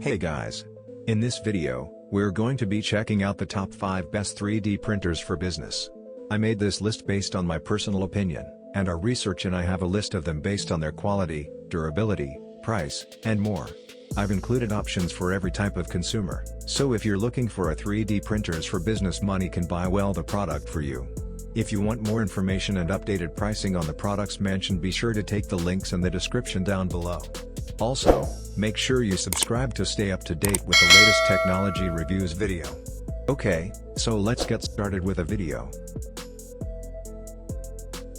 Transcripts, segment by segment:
Hey guys! In this video, we're going to be checking out the top 5 best 3D printers for business. I made this list based on my personal opinion, and our research, and I have a list of them based on their quality, durability, price, and more. I've included options for every type of consumer, so if you're looking for a 3D printers for business, money can buy well the product for you. If you want more information and updated pricing on the products mentioned, be sure to take the links in the description down below. Also, make sure you subscribe to stay up to date with the latest technology reviews video. Okay, so let's get started with a video.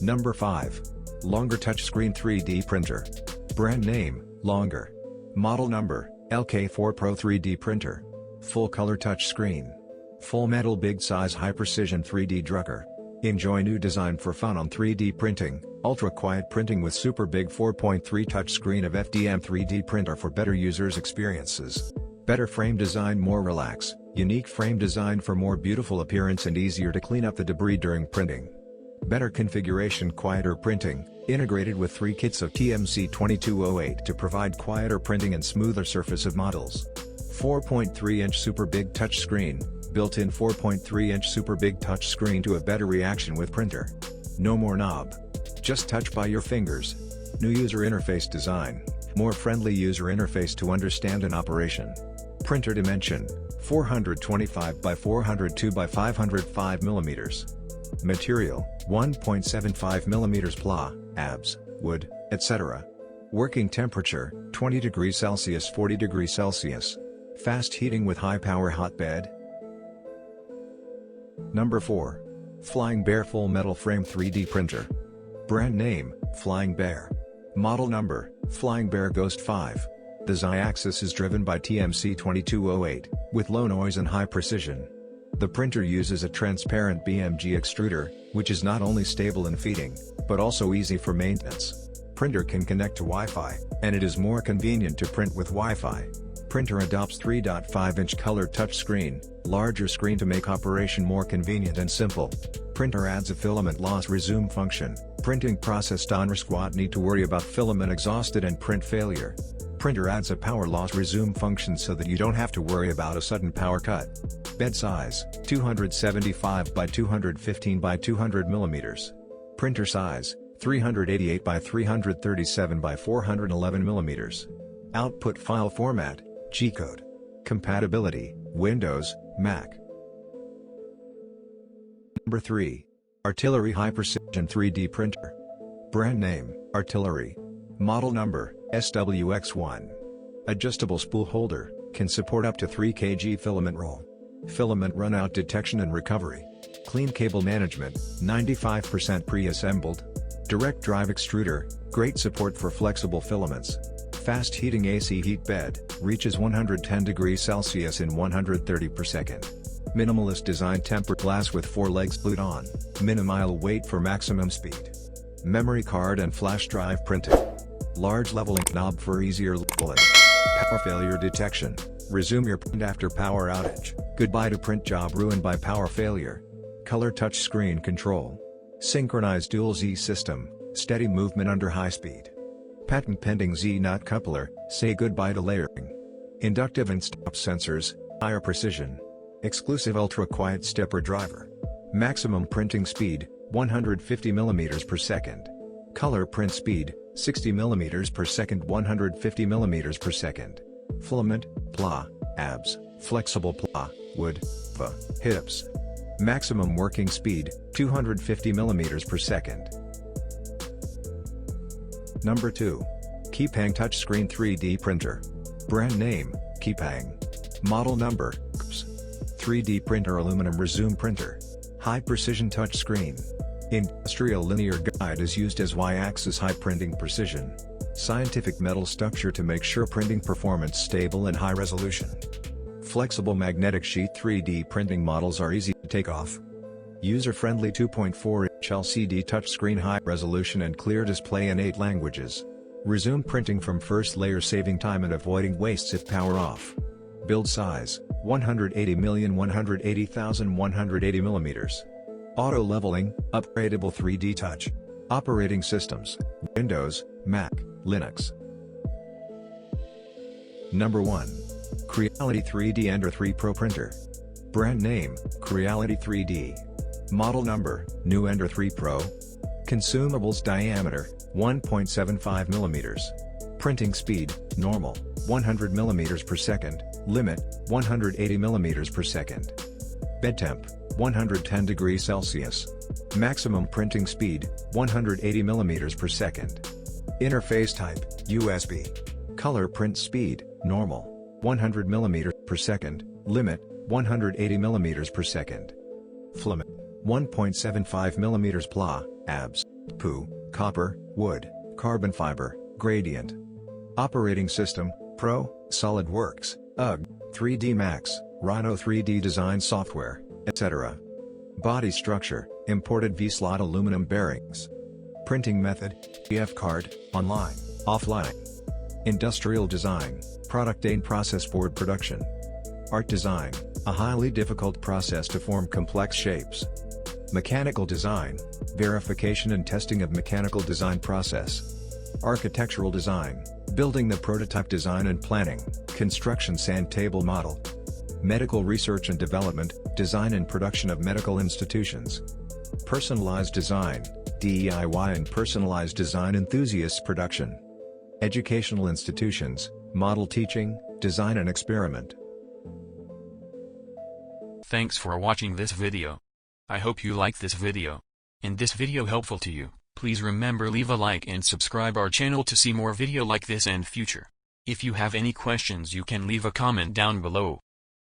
Number 5. Longer Touchscreen 3D Printer. Brand name, Longer. Model number, LK4 Pro 3D Printer. Full color touchscreen. Full metal big size high precision 3D drucker. Enjoy new design for fun on 3D printing, ultra quiet printing with super big 4.3 touchscreen of FDM 3D printer for better users experiences. Better frame design, more relax, unique frame design for more beautiful appearance and easier to clean up the debris during printing. Better configuration, quieter printing, integrated with 3 kits of TMC 2208 to provide quieter printing and smoother surface of models. 4.3-inch super big touchscreen. Built-in 4.3-inch super big touch screen to a better reaction with printer. No more knob. Just touch by your fingers. New user interface design. More friendly user interface to understand and operation. Printer dimension, 425 by 402 by 505 mm. Material, 1.75 mm PLA, ABS, wood, etc. Working temperature, 20 degrees Celsius 40 degrees Celsius. Fast heating with high power hotbed. Number 4. Flying Bear Full Metal Frame 3D Printer. Brand name, Flying Bear. Model number, Flying Bear Ghost 5. The Z-axis is driven by TMC 2208, with low noise and high precision. The printer uses a transparent BMG extruder, which is not only stable in feeding, but also easy for maintenance. Printer can connect to Wi-Fi, and it is more convenient to print with Wi-Fi. Printer adopts 3.5-inch color touchscreen, larger screen to make operation more convenient and simple. Printer adds a filament loss resume function. Printing process on squat, need to worry about filament exhausted and print failure. Printer adds a power loss resume function so that you don't have to worry about a sudden power cut. Bed size, 275 by 215 by 200 mm. Printer size, 388 by 337 by 411 mm. Output file format, G-code. Compatibility, Windows, Mac. Number 3. Artillery High Precision 3D Printer. Brand name, Artillery. Model number, SWX1. Adjustable spool holder, can support up to 3 kg filament roll. Filament runout detection and recovery. Clean cable management, 95% pre-assembled. Direct drive extruder, great support for flexible filaments. Fast heating AC heat bed, reaches 110 degrees Celsius in 130 per second. Minimalist design, tempered glass with 4 legs glued on, minimal weight for maximum speed. Memory card and flash drive printing. Large leveling knob for easier leveling. Power failure detection, resume your print after power outage. Goodbye to print job ruined by power failure. Color touch screen control. Synchronized dual Z system, steady movement under high speed. Patent pending Z-nut coupler, say goodbye to layering. Inductive and stop sensors, higher precision. Exclusive ultra-quiet stepper driver. Maximum printing speed, 150 mm per second. Color print speed, 60 mm per second 150 mm per second. Filament, PLA, ABS, flexible PLA, wood, PA, hips. Maximum working speed, 250 mm per second. Number 2. Keepang Touchscreen 3D Printer. Brand name, Keepang. Model number, KPS. 3D printer aluminum resume printer. High precision touchscreen. Industrial linear guide is used as Y-axis high printing precision. Scientific metal structure to make sure printing performance stable and high resolution. Flexible magnetic sheet 3D printing models are easy to take off. User-friendly 2.4-inch LCD touchscreen, high resolution and clear display in 8 languages. Resume printing from first layer, saving time and avoiding wastes if power off. Build size, 180,180,180 mm. Auto leveling, upgradable 3D touch. Operating systems, Windows, Mac, Linux. Number 1. Creality 3D Ender 3 Pro Printer. Brand name, Creality 3D. Model number, New Ender 3 Pro. Consumables diameter, 1.75 mm. Printing speed, normal, 100 mm per second, limit, 180 mm per second. Bed temp, 110 degrees Celsius. Maximum printing speed, 180 mm per second. Interface type, USB. Color print speed, normal, 100 mm per second, limit, 180 mm per second. Filament, 1.75 mm PLA, ABS, PU, copper, wood, carbon fiber, gradient. Operating system, Pro, SolidWorks, UG, 3D Max, Rhino 3D design software, etc. Body structure, imported V-slot aluminum bearings. Printing method, EF card, online, offline. Industrial design, product and process board production. Art design, a highly difficult process to form complex shapes. Mechanical design, verification and testing of mechanical design process. Architectural design, building the prototype design and planning, construction sand table model. Medical research and development, design and production of medical institutions. Personalized design, DIY and personalized design enthusiasts production. Educational institutions, model teaching, design and experiment. Thanks for watching this video. I hope you like this video. And this video helpful to you, please remember leave a like and subscribe our channel to see more video like this and future. If you have any questions you can leave a comment down below.